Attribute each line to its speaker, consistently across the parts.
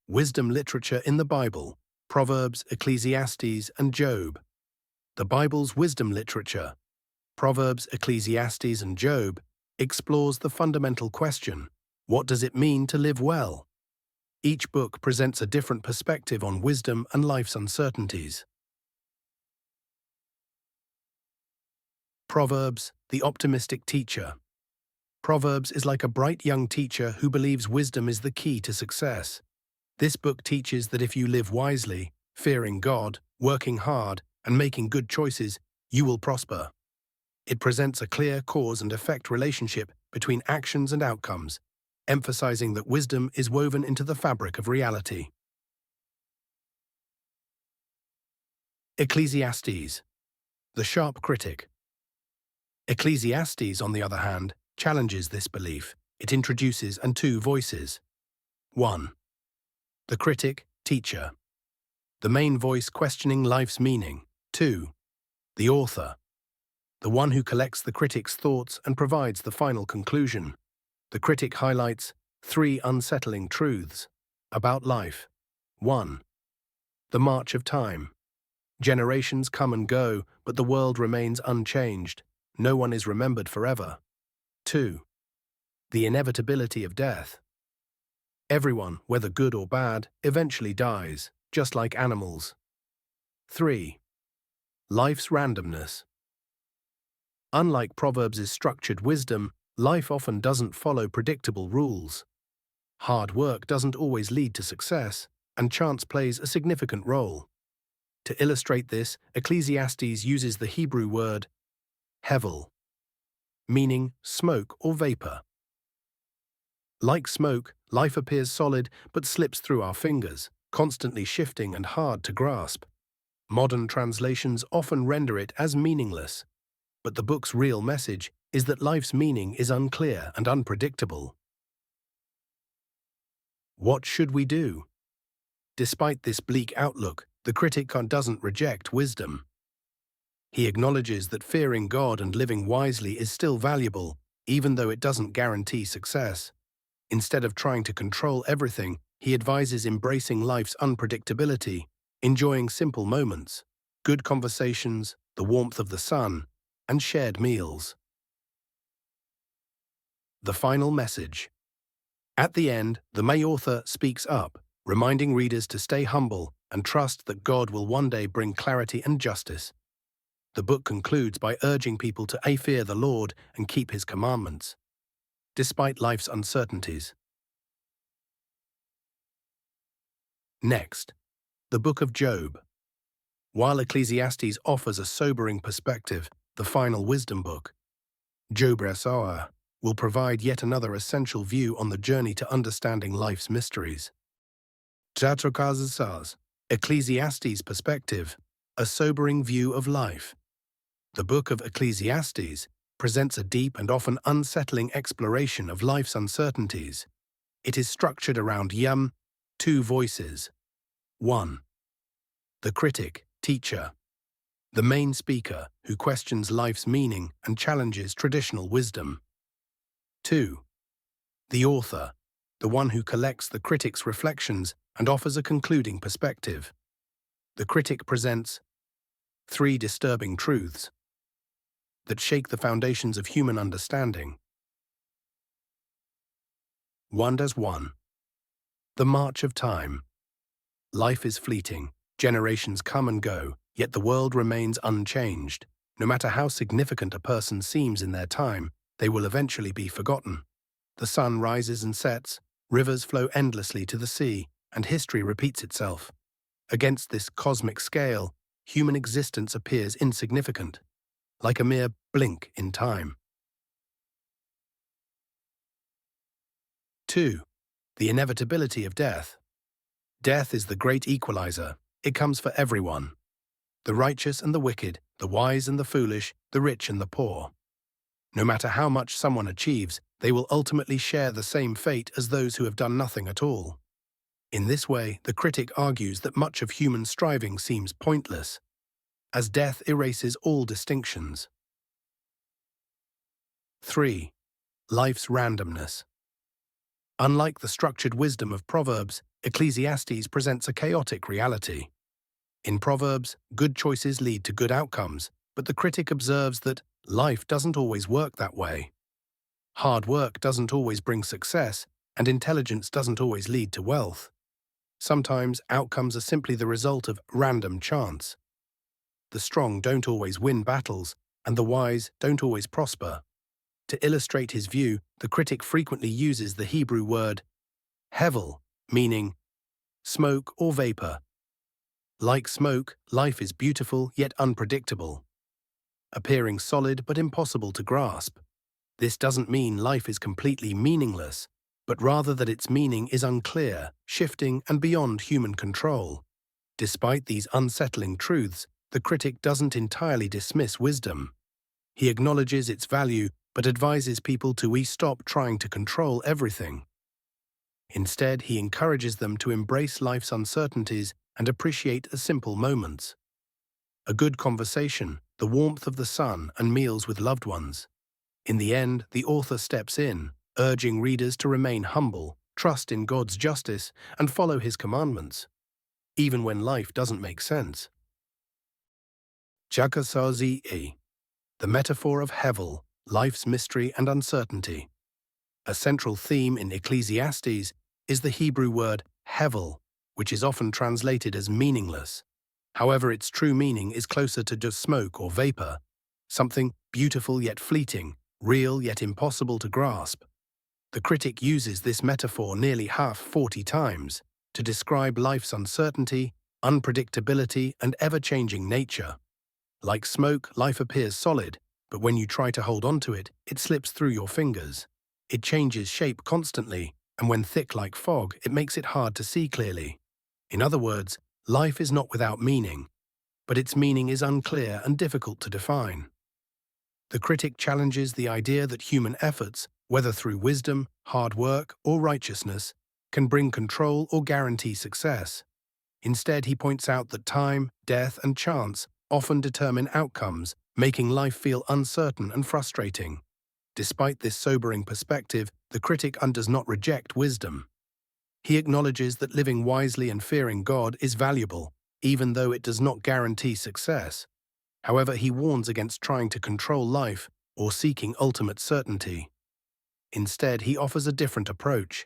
Speaker 1: Wisdom literature in the Bible, Proverbs, Ecclesiastes, and Job. The Bible's wisdom literature, Proverbs, Ecclesiastes, and Job, explores the fundamental question, what does it mean to live well? Each book presents a different perspective on wisdom and life's uncertainties. Proverbs, the optimistic teacher. Proverbs is like a bright young teacher who believes wisdom is the key to success. This book teaches that if you live wisely, fearing God, working hard, and making good choices, you will prosper. It presents a clear cause and effect relationship between actions and outcomes, emphasizing that wisdom is woven into the fabric of reality. Ecclesiastes, the sharp critic. Ecclesiastes, on the other hand, challenges this belief. It introduces two voices. 1. The critic, teacher. The main voice questioning life's meaning. 2. The author. The one who collects the critic's thoughts and provides the final conclusion. The critic highlights 3 unsettling truths about life. 1. The march of time. Generations come and go, but the world remains unchanged. No one is remembered forever. 2. The inevitability of death. Everyone, whether good or bad, eventually dies, just like animals. 3. Life's randomness. Unlike Proverbs' structured wisdom, life often doesn't follow predictable rules. Hard work doesn't always lead to success, and chance plays a significant role. To illustrate this, Ecclesiastes uses the Hebrew word hevel, meaning smoke or vapor. Like smoke, life appears solid but slips through our fingers, constantly shifting and hard to grasp. Modern translations often render it as meaningless, but the book's real message is that life's meaning is unclear and unpredictable. What should we do? Despite this bleak outlook, the critic doesn't reject wisdom. He acknowledges that fearing God and living wisely is still valuable, even though it doesn't guarantee success. Instead of trying to control everything, he advises embracing life's unpredictability, enjoying simple moments, good conversations, the warmth of the sun, and shared meals. The final message. At the end, the main author speaks up, reminding readers to stay humble and trust that God will one day bring clarity and justice. The book concludes by urging people to fear the Lord and keep His commandments, despite life's uncertainties. Next, the book of Job. While Ecclesiastes offers a sobering perspective, the final wisdom book, Job will provide yet another essential view on the journey to understanding life's mysteries. Ecclesiastes' perspective, a sobering view of life. The book of Ecclesiastes presents a deep and often unsettling exploration of life's uncertainties. It is structured around 2 voices. 1. The critic, teacher. The main speaker who questions life's meaning and challenges traditional wisdom. 2. The author, the one who collects the critic's reflections and offers a concluding perspective. The critic presents 3 disturbing truths that shake the foundations of human understanding. 1. The march of time. Life is fleeting, generations come and go, yet the world remains unchanged. No matter how significant a person seems in their time, they will eventually be forgotten. The sun rises and sets, rivers flow endlessly to the sea, and history repeats itself. Against this cosmic scale, human existence appears insignificant, like a mere blink in time. 2. The inevitability of death. Death is the great equalizer. It comes for everyone. The righteous and the wicked, the wise and the foolish, the rich and the poor. No matter how much someone achieves, they will ultimately share the same fate as those who have done nothing at all. In this way, the critic argues that much of human striving seems pointless, as death erases all distinctions. 3. Life's randomness. Unlike the structured wisdom of Proverbs, Ecclesiastes presents a chaotic reality. In Proverbs, good choices lead to good outcomes, but the critic observes that life doesn't always work that way. Hard work doesn't always bring success, and intelligence doesn't always lead to wealth. Sometimes outcomes are simply the result of random chance. The strong don't always win battles, and the wise don't always prosper. To illustrate his view, the critic frequently uses the Hebrew word hevel, meaning smoke or vapor. Like smoke, life is beautiful yet unpredictable, appearing solid but impossible to grasp. This doesn't mean life is completely meaningless, but rather that its meaning is unclear, shifting, and beyond human control. Despite these unsettling truths, the critic doesn't entirely dismiss wisdom. He acknowledges its value but advises people to stop trying to control everything. Instead, he encourages them to embrace life's uncertainties and appreciate the simple moments. A good conversation, the warmth of the sun, and meals with loved ones. In the end, the author steps in, urging readers to remain humble, trust in God's justice, and follow his commandments, even when life doesn't make sense. Jakasazi, the metaphor of hevel, life's mystery and uncertainty. A central theme in Ecclesiastes is the Hebrew word hevel, which is often translated as meaningless. However, its true meaning is closer to just smoke or vapor, something beautiful yet fleeting, real yet impossible to grasp. The critic uses this metaphor nearly 40 times to describe life's uncertainty, unpredictability, and ever-changing nature. Like smoke, life appears solid, but when you try to hold on to it, it slips through your fingers. It changes shape constantly, and when thick like fog, it makes it hard to see clearly. In other words, life is not without meaning, but its meaning is unclear and difficult to define. The critic challenges the idea that human efforts, whether through wisdom, hard work, or righteousness, can bring control or guarantee success. Instead, he points out that time, death, and chance often determine outcomes, making life feel uncertain and frustrating. Despite this sobering perspective, the critic does not reject wisdom. He acknowledges that living wisely and fearing God is valuable, even though it does not guarantee success. However, he warns against trying to control life or seeking ultimate certainty. Instead, he offers a different approach.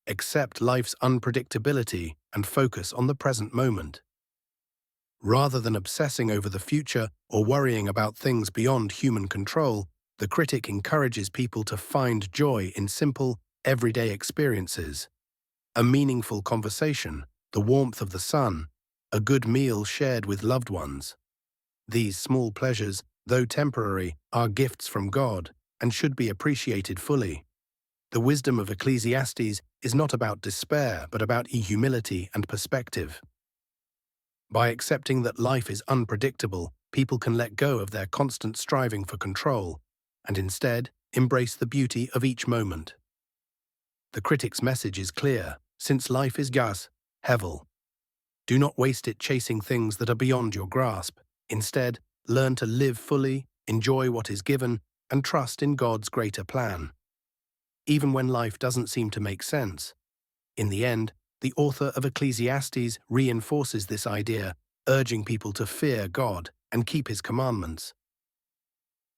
Speaker 1: Accept life's unpredictability and focus on the present moment. Rather than obsessing over the future or worrying about things beyond human control, the critic encourages people to find joy in simple, everyday experiences. A meaningful conversation, the warmth of the sun, a good meal shared with loved ones. These small pleasures, though temporary, are gifts from God and should be appreciated fully. The wisdom of Ecclesiastes is not about despair, but about humility and perspective. By accepting that life is unpredictable, people can let go of their constant striving for control and instead embrace the beauty of each moment. The critic's message is clear: since life is hevel, do not waste it chasing things that are beyond your grasp. Instead, learn to live fully, enjoy what is given, and trust in God's greater plan. Even when life doesn't seem to make sense. In the end, the author of Ecclesiastes reinforces this idea, urging people to fear God and keep his commandments.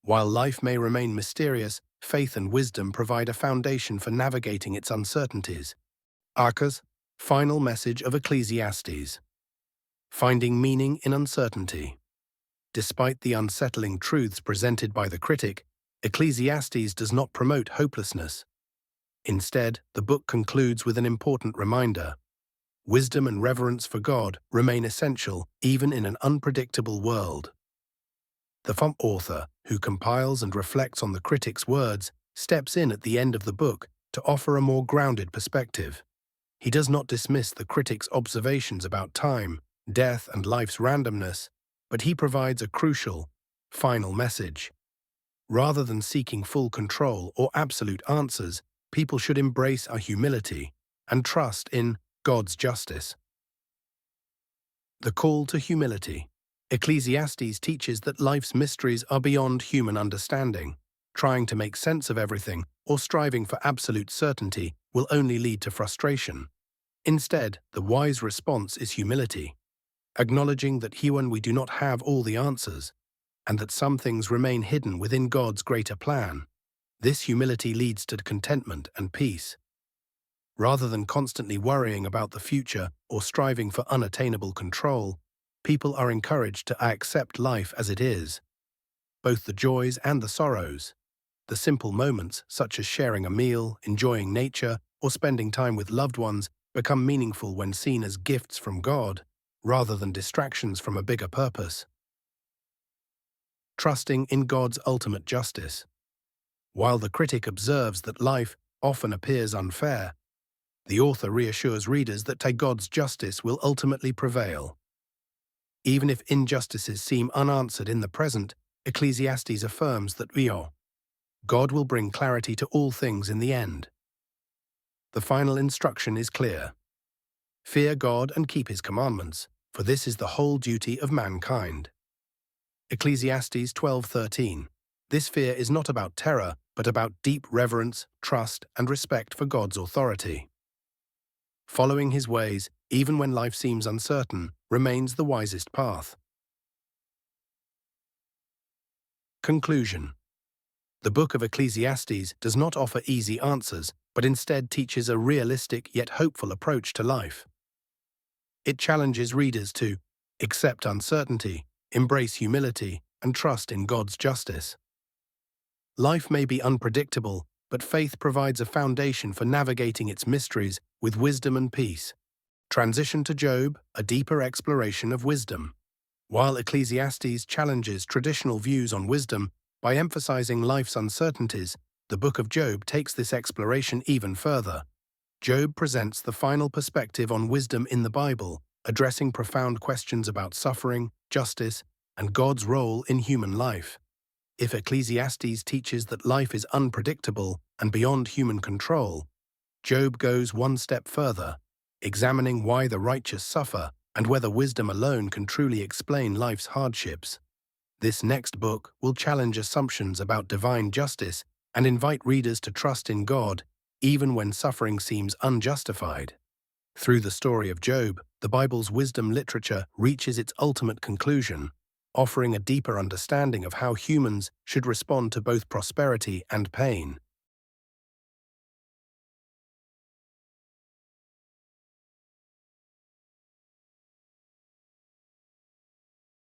Speaker 1: While life may remain mysterious, faith and wisdom provide a foundation for navigating its uncertainties. Arca's final message of Ecclesiastes. Finding meaning in uncertainty. Despite the unsettling truths presented by the critic, Ecclesiastes does not promote hopelessness. Instead, the book concludes with an important reminder. Wisdom and reverence for God remain essential even in an unpredictable world. The author, who compiles and reflects on the critic's words, steps in at the end of the book to offer a more grounded perspective. He does not dismiss the critic's observations about time, death, and life's randomness, but he provides a crucial, final message. Rather than seeking full control or absolute answers, people should embrace our humility and trust in God's justice. The call to humility. Ecclesiastes teaches that life's mysteries are beyond human understanding. Trying to make sense of everything or striving for absolute certainty will only lead to frustration. Instead, the wise response is humility, acknowledging that when we do not have all the answers, and that some things remain hidden within God's greater plan. This humility leads to contentment and peace. Rather than constantly worrying about the future or striving for unattainable control, people are encouraged to accept life as it is, both the joys and the sorrows. The simple moments, such as sharing a meal, enjoying nature, or spending time with loved ones, become meaningful when seen as gifts from God, rather than distractions from a bigger purpose. Trusting in God's ultimate justice. While the critic observes that life often appears unfair, the author reassures readers that God's justice will ultimately prevail. Even if injustices seem unanswered in the present, Ecclesiastes affirms that God will bring clarity to all things in the end. The final instruction is clear. Fear God and keep His commandments, for this is the whole duty of mankind. Ecclesiastes 12:13. This fear is not about terror, but about deep reverence, trust, and respect for God's authority. Following His ways, even when life seems uncertain, remains the wisest path. Conclusion. The book of Ecclesiastes does not offer easy answers, but instead teaches a realistic yet hopeful approach to life. It challenges readers to accept uncertainty, embrace humility, and trust in God's justice. Life may be unpredictable, but faith provides a foundation for navigating its mysteries with wisdom and peace. Transition to Job, a deeper exploration of wisdom. While Ecclesiastes challenges traditional views on wisdom by emphasizing life's uncertainties, the book of Job takes this exploration even further. Job presents the final perspective on wisdom in the Bible, addressing profound questions about suffering, justice, and God's role in human life. If Ecclesiastes teaches that life is unpredictable and beyond human control, Job goes one step further, examining why the righteous suffer and whether wisdom alone can truly explain life's hardships. This next book will challenge assumptions about divine justice and invite readers to trust in God, even when suffering seems unjustified. Through the story of Job, the Bible's wisdom literature reaches its ultimate conclusion, offering a deeper understanding of how humans should respond to both prosperity and pain.